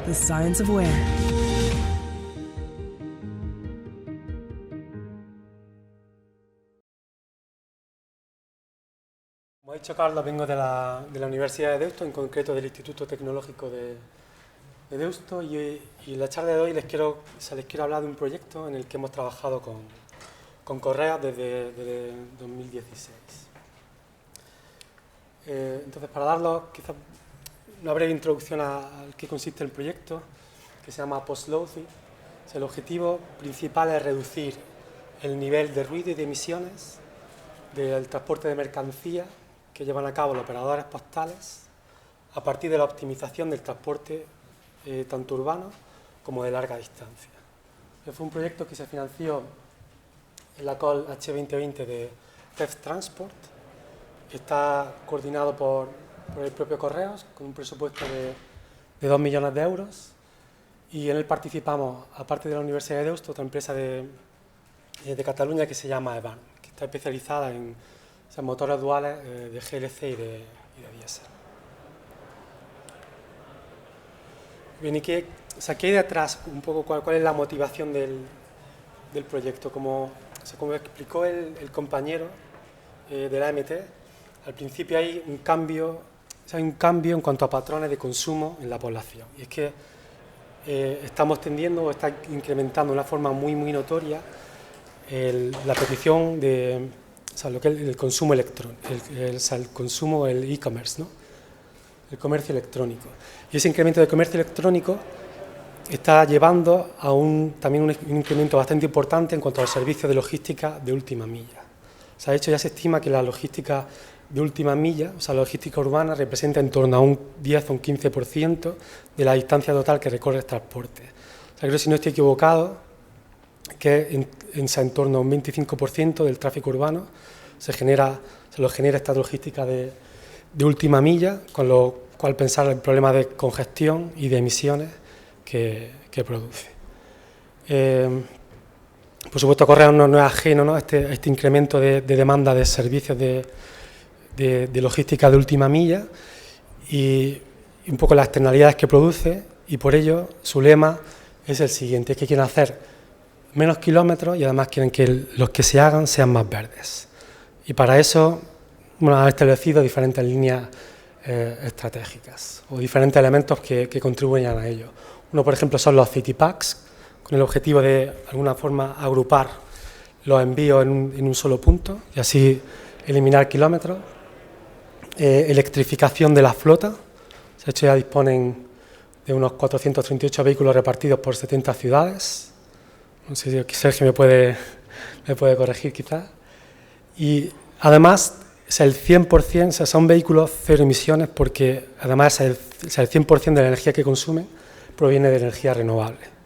The Science of Wear. Como ha dicho Carlos, vengo de la Universidad de Deusto, en concreto del Instituto Tecnológico de Deusto, y en la charla de hoy les quiero hablar de un proyecto en el que hemos trabajado con correos desde 2016. Entonces, para darlos quizás una breve introducción al que consiste el proyecto, que se llama Post-Loading, el objetivo principal es reducir el nivel de ruido y de emisiones del transporte de mercancías que llevan a cabo los operadores postales a partir de la optimización del transporte tanto urbano como de larga distancia. Fue un proyecto que se financió en la Call H2020 de TEF Transport, que está coordinado por el propio Correos, con un presupuesto de 2 millones de euros, y en él participamos, aparte de la Universidad de Deusto, otra empresa de Cataluña que se llama EVAN, que está especializada en motores duales de GLC y de diésel. Bien, ¿y qué hay detrás? Un poco cuál es la motivación del proyecto. Como explicó el compañero de la AMT, al principio hay un cambio en cuanto a patrones de consumo en la población. Y es que estamos tendiendo o está incrementando de una forma muy notoria la petición de lo que es el consumo electrónico, el consumo, el e-commerce, ¿no? El comercio electrónico. Y ese incremento de comercio electrónico está llevando a también un incremento bastante importante en cuanto a los servicios de logística de última milla. De hecho, ya se estima que la logística de última milla, la logística urbana, representa en torno a un 10 o un 15% de la distancia total que recorre el transporte. Creo que, si no estoy equivocado, que en torno a un 25% del tráfico urbano se lo genera esta logística de última milla, con lo cual pensar el problema de congestión y de emisiones que produce. Por supuesto, Correos no es ajeno, ¿no?, a este incremento de demanda de servicios de logística de última milla y un poco las externalidades que produce, y por ello su lema es el siguiente: es que quieren hacer menos kilómetros y además quieren que los que se hagan sean más verdes. Y para eso han establecido diferentes líneas estratégicas o diferentes elementos que contribuyen a ello. Uno, por ejemplo, son los City Packs, con el objetivo de alguna forma agrupar los envíos en un solo punto y así eliminar kilómetros. Electrificación de la flota. De hecho, ya disponen de unos 438 vehículos repartidos por 70 ciudades. No sé si Sergio me puede corregir quizás. Y además, el 100%, son vehículos cero emisiones, porque además el 100% de la energía que consumen proviene de energía renovable.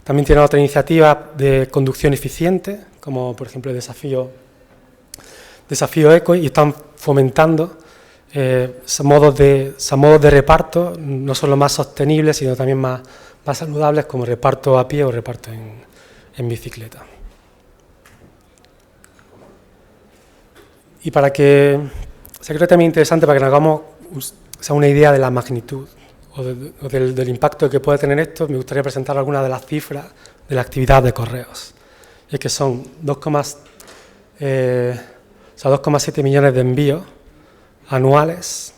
También tiene otra iniciativa de conducción eficiente, como por ejemplo el desafío Eco, y están fomentando modos de reparto, no solo más sostenibles, sino también más saludables, como reparto a pie o reparto en bicicleta. Y para que creo que también interesante, para que nos hagamos una idea de la magnitud o del impacto que puede tener esto, me gustaría presentar algunas de las cifras de la actividad de Correos. Y es que son 2,7 millones de envíos anuales,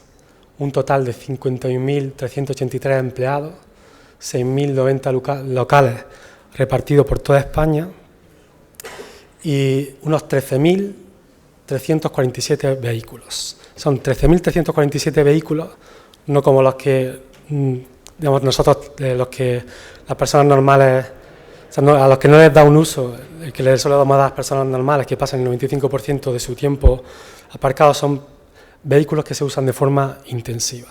un total de 51.383 empleados, 6.090 locales repartidos por toda España y unos 13.347 vehículos. Son 13.347 vehículos, no como los que nosotros, las personas normales, a los que no les da un uso, el que les solo damos a las personas normales, que pasan el 95% de su tiempo aparcados, son vehículos que se usan de forma intensiva,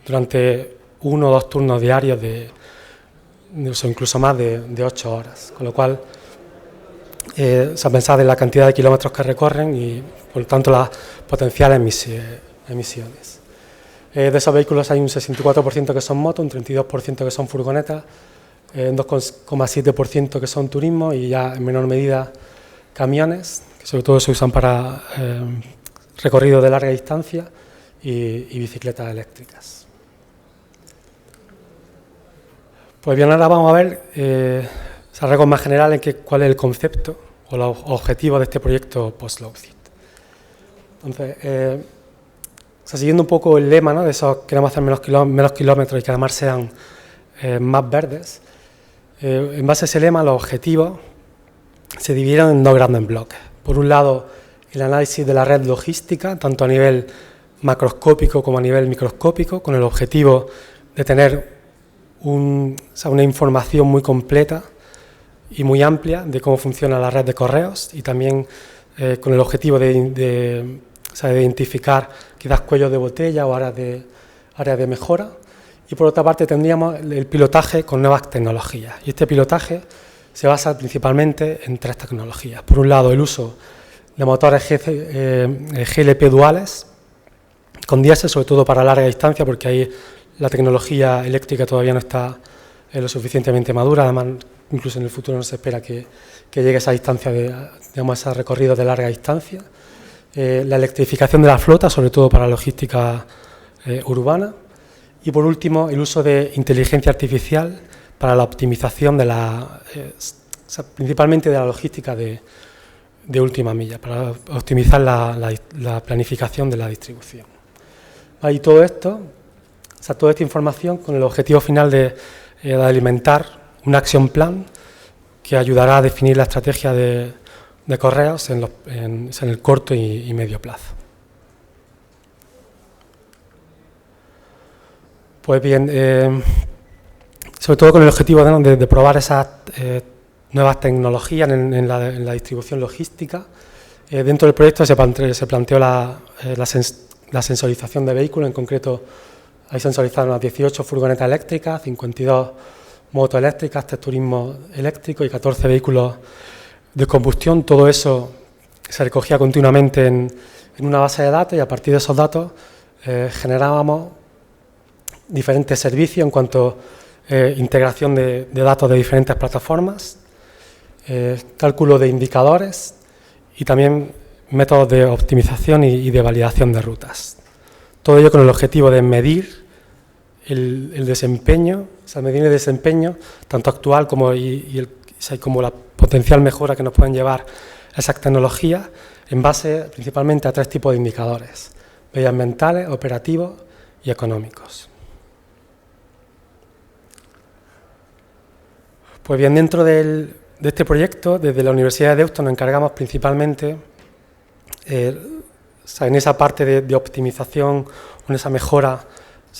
durante 1 o 2 turnos diarios o incluso más de 8 horas, con lo cual se ha pensado en la cantidad de kilómetros que recorren y, por lo tanto, las potenciales emisiones. De esos vehículos hay un 64% que son motos, un 32% que son furgonetas, un 2,7% que son turismo y ya en menor medida camiones, que sobre todo se usan para recorridos de larga distancia y bicicletas eléctricas. Pues bien, ahora vamos a ver rasgos más generales en cuál es el concepto o los objetivos de este proyecto post-Low-Cit. Entonces, siguiendo un poco el lema, ¿no?, de esos queremos hacer menos kilómetros y que además sean más verdes, en base a ese lema los objetivos se dividieron en dos grandes bloques. Por un lado, el análisis de la red logística, tanto a nivel macroscópico como a nivel microscópico, con el objetivo de tener una información muy completa y muy amplia de cómo funciona la red de correos, y también con el objetivo de identificar quizás cuellos de botella o áreas de mejora. Y por otra parte tendríamos el pilotaje con nuevas tecnologías, y este pilotaje se basa principalmente en tres tecnologías. Por un lado, el uso de motores GLP duales con diésel, sobre todo para larga distancia, porque ahí la tecnología eléctrica todavía no está lo suficientemente madura. Además, incluso en el futuro no se espera que llegue a esa distancia, digamos, a esos recorridos de larga distancia. La electrificación de la flota, sobre todo para la logística urbana. Y por último, el uso de inteligencia artificial para la optimización principalmente de la logística de última milla, para optimizar la planificación de la distribución. Y todo esto, toda esta información con el objetivo final de alimentar un action plan que ayudará a definir la estrategia de correos en el corto y medio plazo. Pues bien, sobre todo con el objetivo de probar esas nuevas tecnologías en la distribución logística, dentro del proyecto se planteó la sensorización de vehículos. En concreto, hay sensorizadas unas 18 furgonetas eléctricas, 52 motos eléctricas, 3 turismos eléctricos y 14 vehículos de combustión. Todo eso se recogía continuamente en una base de datos, y a partir de esos datos generábamos diferentes servicios en cuanto a integración de datos de diferentes plataformas, cálculo de indicadores y también métodos de optimización y de validación de rutas. Todo ello con el objetivo de medir el desempeño, medir el desempeño tanto actual como la potencial mejora que nos pueden llevar esas tecnologías, en base principalmente a 3 tipos de indicadores: medioambientales, operativos y económicos. Pues bien, dentro de este proyecto, desde la Universidad de Deusto nos encargamos principalmente en esa parte de optimización, en esa mejora,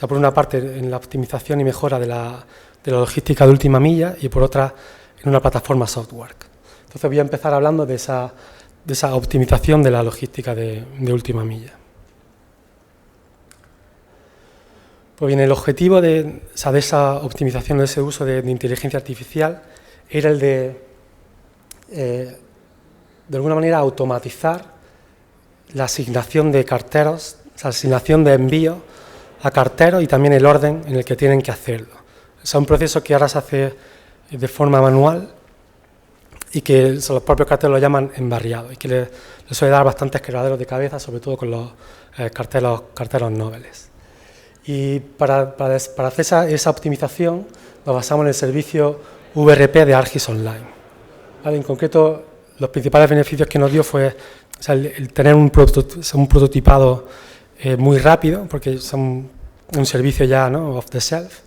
por una parte en la optimización y mejora de la logística de última milla, y por otra en una plataforma software. Entonces voy a empezar hablando de esa optimización de la logística de última milla. Pues bien, el objetivo de esa optimización, de ese uso de inteligencia artificial, era el de alguna manera automatizar la asignación de carteros, la asignación de envíos a carteros, y también el orden en el que tienen que hacerlo. Es un proceso que ahora se hace de forma manual y que los propios carteros lo llaman embarriado, y que le suele dar bastantes quebraderos de cabeza, sobre todo con los carteros nobles. Y para hacer esa optimización nos basamos en el servicio VRP de Argis Online. ¿Vale? En concreto, los principales beneficios que nos dio fue el tener un prototipado muy rápido, porque son un servicio ya, ¿no?, off the shelf,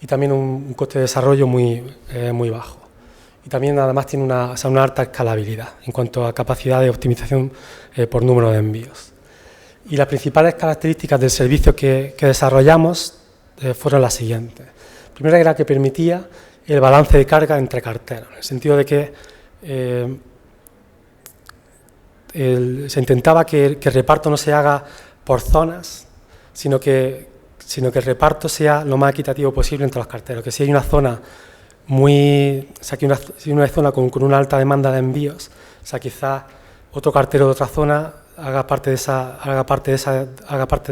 y también un coste de desarrollo muy bajo. Y también además tiene una alta escalabilidad en cuanto a capacidad de optimización por número de envíos. Y las principales características del servicio que desarrollamos fueron las siguientes. Primero, era que permitía el balance de carga entre carteros, en el sentido de que se intentaba que el reparto no se haga por zonas, sino que el reparto sea lo más equitativo posible entre los carteros. Que si hay una zona si una zona con una alta demanda de envíos, quizás otro cartero de otra zona haga parte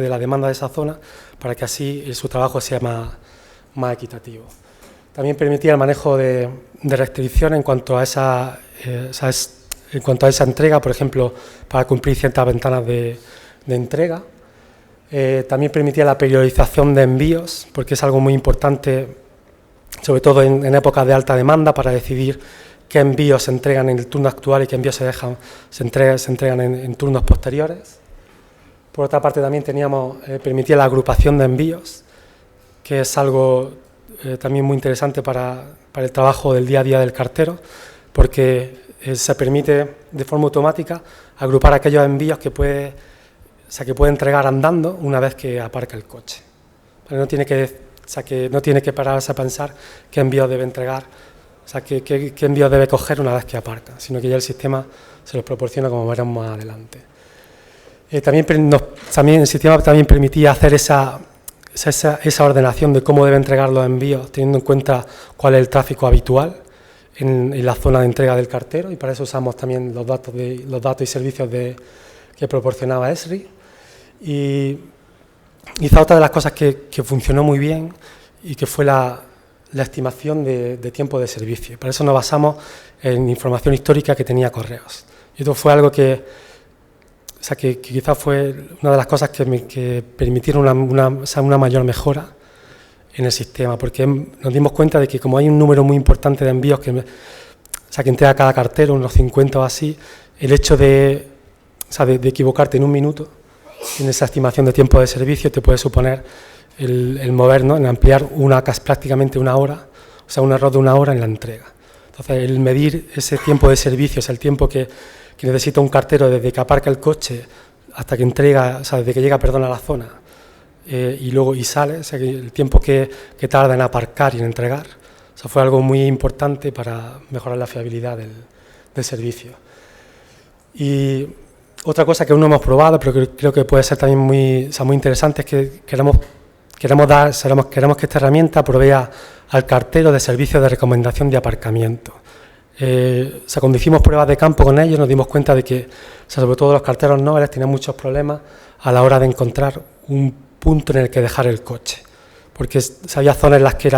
de la demanda de esa zona, para que así su trabajo sea más equitativo. También permitía el manejo de restricciones en cuanto a esa entrega, por ejemplo, para cumplir ciertas ventanas de entrega. También permitía la periodización de envíos, porque es algo muy importante sobre todo en épocas de alta demanda, para decidir qué envíos se entregan en el turno actual y qué envíos se entregan en turnos posteriores. Por otra parte, también permitía la agrupación de envíos, que es algo también muy interesante para el trabajo del día a día del cartero, porque se permite de forma automática agrupar aquellos envíos que puede entregar andando una vez que aparca el coche. No tiene que pararse a pensar qué envíos debe entregar, qué envíos debe coger una vez que aparca, sino que ya el sistema se los proporciona, como veremos más adelante. También el sistema también permitía hacer esa ordenación de cómo debe entregar los envíos, teniendo en cuenta cuál es el tráfico habitual en la zona de entrega del cartero, y para eso usamos también los datos y servicios que proporcionaba Esri. Y quizá otra de las cosas que funcionó muy bien y que fue la estimación de tiempo de servicio. Para eso nos basamos en información histórica que tenía Correos. Y esto fue algo que quizás fue una de las cosas que permitieron una mayor mejora en el sistema, porque nos dimos cuenta de que como hay un número muy importante de envíos que entrega cada cartero, unos 50 o así, el hecho de equivocarte en un minuto en esa estimación de tiempo de servicio te puede suponer el mover, ¿no?, en ampliar prácticamente una hora, un error de una hora en la entrega. Entonces, el medir ese tiempo de servicio, es el tiempo que necesita un cartero desde que aparca el coche hasta que entrega, desde que llega, a la zona y sale, el tiempo que tarda en aparcar y en entregar. Eso fue algo muy importante para mejorar la fiabilidad del servicio. Y otra cosa que aún no hemos probado, pero que creo que puede ser también muy interesante, es que queremos que esta herramienta provea al cartero de servicios de recomendación de aparcamiento. Cuando hicimos pruebas de campo con ellos, nos dimos cuenta de que, sobre todo los carteros nobles, tenían muchos problemas a la hora de encontrar un punto en el que dejar el coche, porque había zonas en las que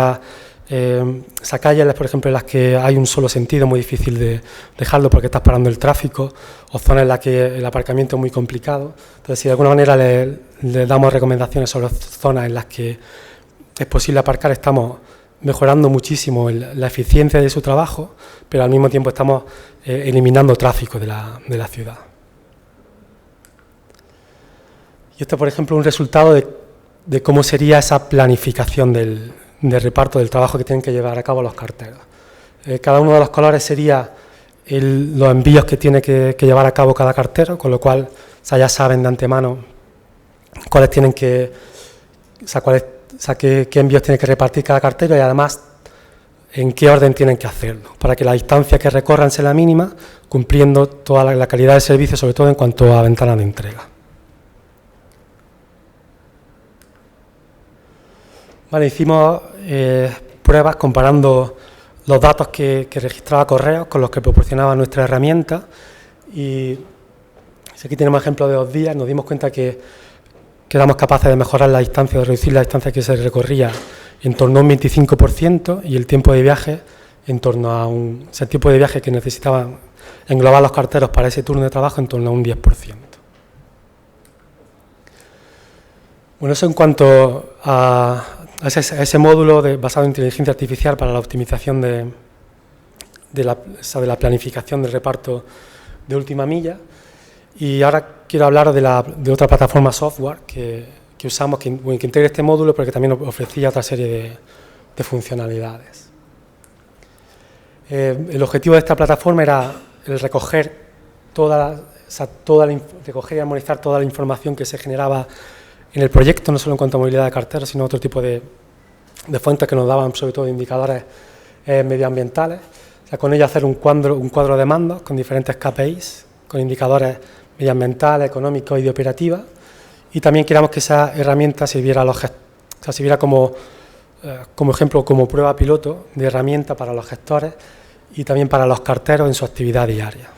calles, por ejemplo, en las que hay un solo sentido, muy difícil de dejarlo porque estás parando el tráfico, o zonas en las que el aparcamiento es muy complicado. Entonces, si de alguna manera le damos recomendaciones sobre zonas en las que es posible aparcar, estamos mejorando muchísimo la eficiencia de su trabajo, pero al mismo tiempo estamos eliminando tráfico de la ciudad. Y esto, por ejemplo, es un resultado de cómo sería esa planificación del reparto del trabajo que tienen que llevar a cabo los carteros. Cada uno de los colores sería los envíos que tiene que llevar a cabo cada cartero, con lo cual ya saben de antemano cuáles tienen qué envíos tiene que repartir cada cartero, y además en qué orden tienen que hacerlo, para que la distancia que recorran sea la mínima, cumpliendo toda la calidad del servicio, sobre todo en cuanto a ventanas de entrega. Vale, hicimos pruebas comparando los datos que registraba Correos con los que proporcionaba nuestra herramienta, y aquí tenemos ejemplos de 2 días. Nos dimos cuenta que éramos capaces de mejorar la distancia, de reducir la distancia que se recorría en torno a un 25%, y el tiempo de viaje en torno a el tiempo de viaje que necesitaban englobar los carteros para ese turno de trabajo en torno a un 10%. Bueno, eso en cuanto a ese módulo basado en inteligencia artificial para la optimización de la planificación del reparto de última milla. Y ahora quiero hablar de otra plataforma software que usamos, que integra este módulo, pero que también ofrecía otra serie de funcionalidades. El objetivo de esta plataforma era el recoger recoger y armonizar toda la información que se generaba en el proyecto, no solo en cuanto a movilidad de carteros, sino otro tipo de fuentes que nos daban, sobre todo, indicadores medioambientales. Con ello hacer un cuadro de mandos con diferentes KPIs, con indicadores medioambientales, económicos y de operativa. Y también queríamos que esa herramienta sirviera como ejemplo, como prueba piloto de herramienta para los gestores y también para los carteros en su actividad diaria.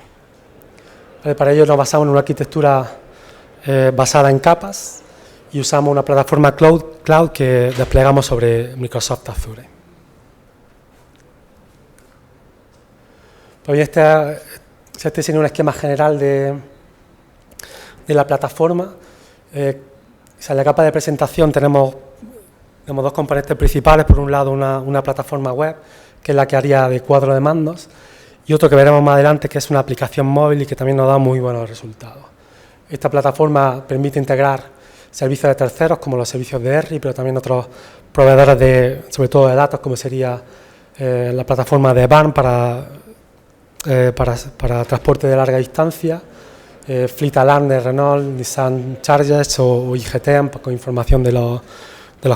Para ello nos basamos en una arquitectura basada en capas, y usamos una plataforma cloud que desplegamos sobre Microsoft Azure. Pues este sería un esquema general de la plataforma. En la capa de presentación tenemos Tenemos dos componentes principales, por un lado una plataforma web, que es la que haría de cuadro de mandos, y otro que veremos más adelante, que es una aplicación móvil y que también nos da muy buenos resultados. Esta plataforma permite integrar servicios de terceros, como los servicios de ERRI, pero también otros proveedores, sobre todo de datos, como sería la plataforma de BARN para transporte de larga distancia, Fleet Alarm de Renault, Nissan Charges o IGTM, con información de los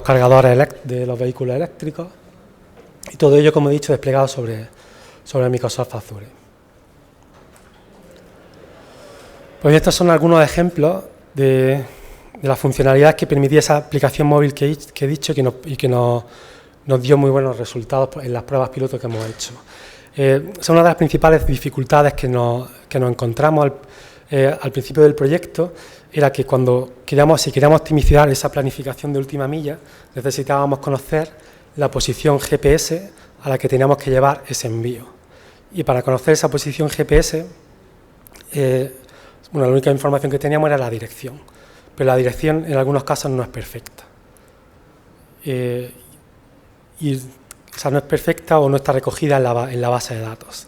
cargadores de los vehículos eléctricos, y todo ello, como he dicho, desplegado sobre Microsoft Azure. Pues estos son algunos ejemplos de las funcionalidades que permitía esa aplicación móvil que he dicho y que nos dio muy buenos resultados en las pruebas piloto que hemos hecho. Son una de las principales dificultades que nos encontramos al principio del proyecto, era que si queríamos optimizar esa planificación de última milla, necesitábamos conocer la posición GPS a la que teníamos que llevar ese envío. Y para conocer esa posición GPS, la única información que teníamos era la dirección, pero la dirección en algunos casos no es perfecta. O sea, no es perfecta o no está recogida en la base de datos.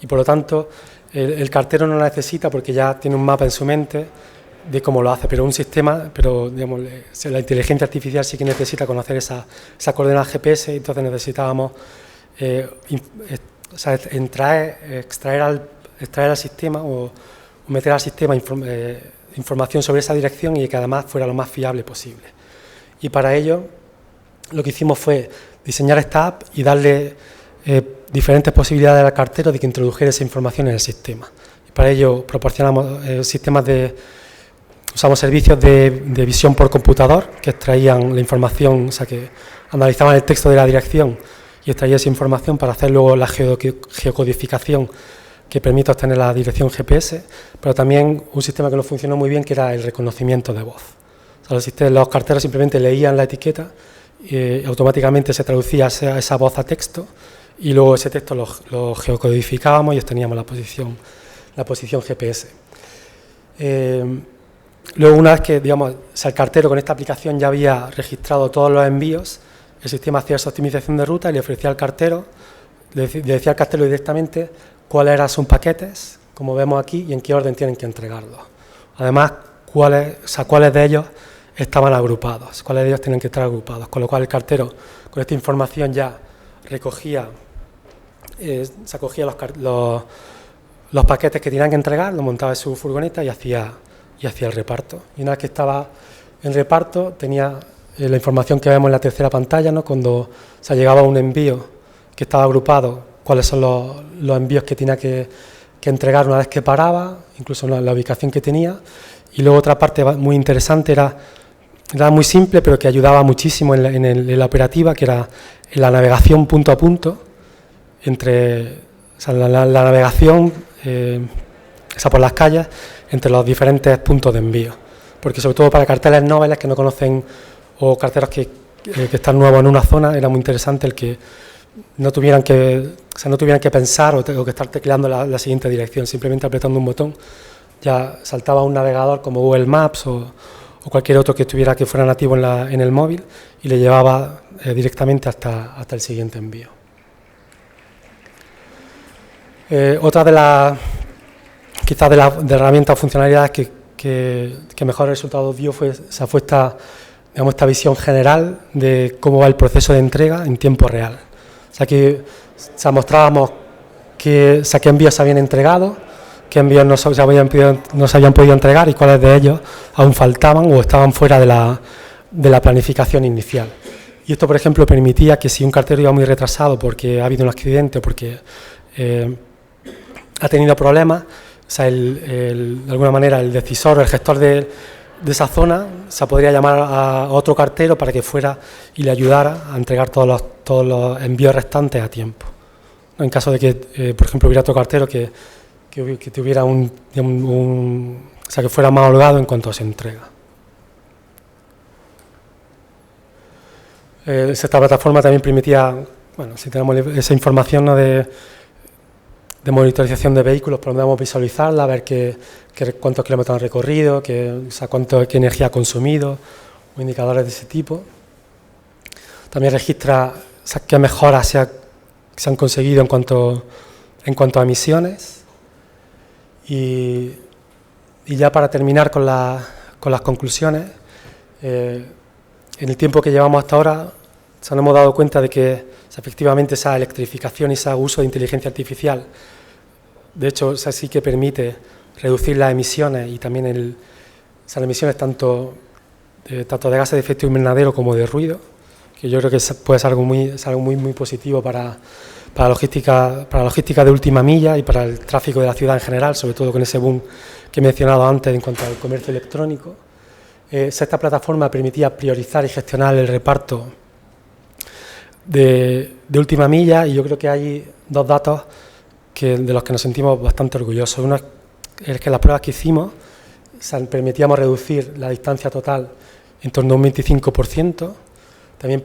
Y por lo tanto, el cartero no la necesita porque ya tiene un mapa en su mente de cómo lo hace, pero digamos, la inteligencia artificial sí que necesita conocer esa coordenada GPS, entonces necesitábamos extraer al sistema o meter al sistema información sobre esa dirección y que además fuera lo más fiable posible. Y para ello, lo que hicimos fue diseñar esta app y darle diferentes posibilidades al cartero de que introdujera esa información en el sistema. Y para ello proporcionamos usamos servicios de visión por computador que extraían la información, o sea, que analizaban el texto de la dirección y extraían esa información para hacer luego la geocodificación que permite obtener la dirección GPS, pero también un sistema que nos funcionó muy bien, que era el reconocimiento de voz. O sea, los carteros simplemente leían la etiqueta y automáticamente se traducía esa voz a texto, y luego ese texto lo geocodificábamos y obteníamos la posición GPS. Luego, una vez que, digamos, el cartero con esta aplicación ya había registrado todos los envíos, el sistema hacía esa optimización de ruta y le ofrecía al cartero, le decía al cartero directamente cuáles eran sus paquetes, como vemos aquí, y en qué orden tienen que entregarlos. Además, cuáles de ellos estaban agrupados, cuáles de ellos tienen que estar agrupados, con lo cual el cartero con esta información ya se acogía los paquetes que tenían que entregar, los montaba en su furgoneta y hacía el reparto. Y una vez que estaba en reparto, tenía la información que vemos en la tercera pantalla, ¿no? Cuando se llegaba a un envío que estaba agrupado, cuáles son los envíos que tenía que entregar una vez que paraba, incluso la ubicación que tenía. Y luego otra parte muy interesante era muy simple, pero que ayudaba muchísimo en la operativa, que era en la navegación punto a punto, la navegación por las calles entre los diferentes puntos de envío. Porque sobre todo para carteles noveles que no conocen o carteros que están nuevos en una zona, era muy interesante el que no tuvieran que pensar o que estar tecleando la siguiente dirección, simplemente apretando un botón ya saltaba un navegador como Google Maps o cualquier otro que fuera nativo en el móvil y le llevaba directamente hasta el siguiente envío. Otra de las herramientas o funcionalidades que mejor resultados dio fue esta visión general de cómo va el proceso de entrega en tiempo real. O sea, que mostrábamos qué envíos se habían entregado, qué envíos no se habían podido entregar y cuáles de ellos aún faltaban o estaban fuera de la planificación inicial. Y esto, por ejemplo, permitía que si un cartero iba muy retrasado porque ha habido un accidente o porque ha tenido problemas, o sea, de alguna manera el decisor o el gestor de esa zona se podría llamar a otro cartero para que fuera y le ayudara a entregar todos los envíos restantes a tiempo. En caso de que, por ejemplo, hubiera otro cartero que tuviera que fuera más holgado en cuanto a su entrega. Esta plataforma también permitía, si tenemos esa información, ¿no?, de monitorización de vehículos, podemos visualizarla, ver cuántos kilómetros han recorrido, qué energía ha consumido, o indicadores de ese tipo. también registra qué mejoras se han conseguido en cuanto a emisiones. Y ya para terminar con las conclusiones, en el tiempo que llevamos hasta ahora, nos hemos dado cuenta de que efectivamente esa electrificación y ese uso de inteligencia artificial, de hecho, sí que permite reducir las emisiones y también las emisiones tanto de gases de efecto invernadero como de ruido, que yo creo que puede ser algo muy positivo para la logística de última milla y para el tráfico de la ciudad en general, sobre todo con ese boom que he mencionado antes en cuanto al comercio electrónico. Esta plataforma permitía priorizar y gestionar el reparto de última milla, y yo creo que hay dos datos de los que nos sentimos bastante orgullosos. Uno es que las pruebas que hicimos permitíamos reducir la distancia total en torno a un 25%. También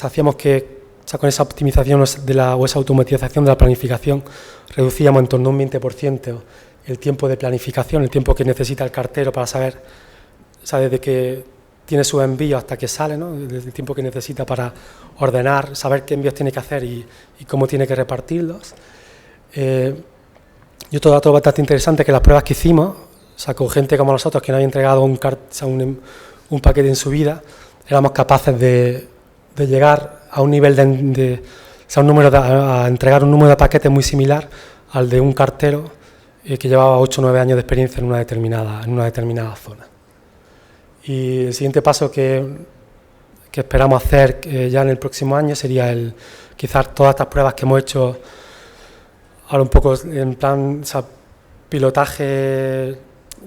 hacíamos que con esa optimización o esa automatización de la planificación reducíamos en torno a un 20% el tiempo de planificación, el tiempo que necesita el cartero para saber, desde que tiene sus envíos hasta que sale, ¿no? El tiempo que necesita para ordenar, saber qué envíos tiene que hacer y cómo tiene que repartirlos. Y otro dato bastante interesante, que las pruebas que hicimos, con gente como nosotros que no había entregado un paquete en su vida, éramos capaces de llegar a un nivel a entregar un número de paquetes muy similar al de un cartero que llevaba 8 o 9 años de experiencia en una determinada zona. Y el siguiente paso que esperamos hacer ya en el próximo año sería quizás todas estas pruebas que hemos hecho ahora un poco en plan pilotaje,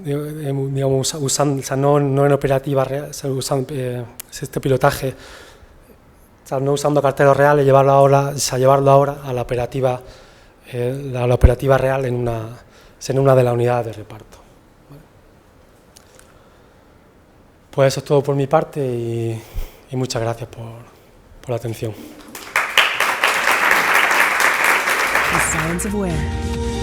digamos, usando, no en operativa real, usando este pilotaje, no usando carteros reales, llevarlo ahora a la operativa real en una de las unidades de reparto. Pues eso es todo por mi parte y muchas gracias por la atención. The Science of Where.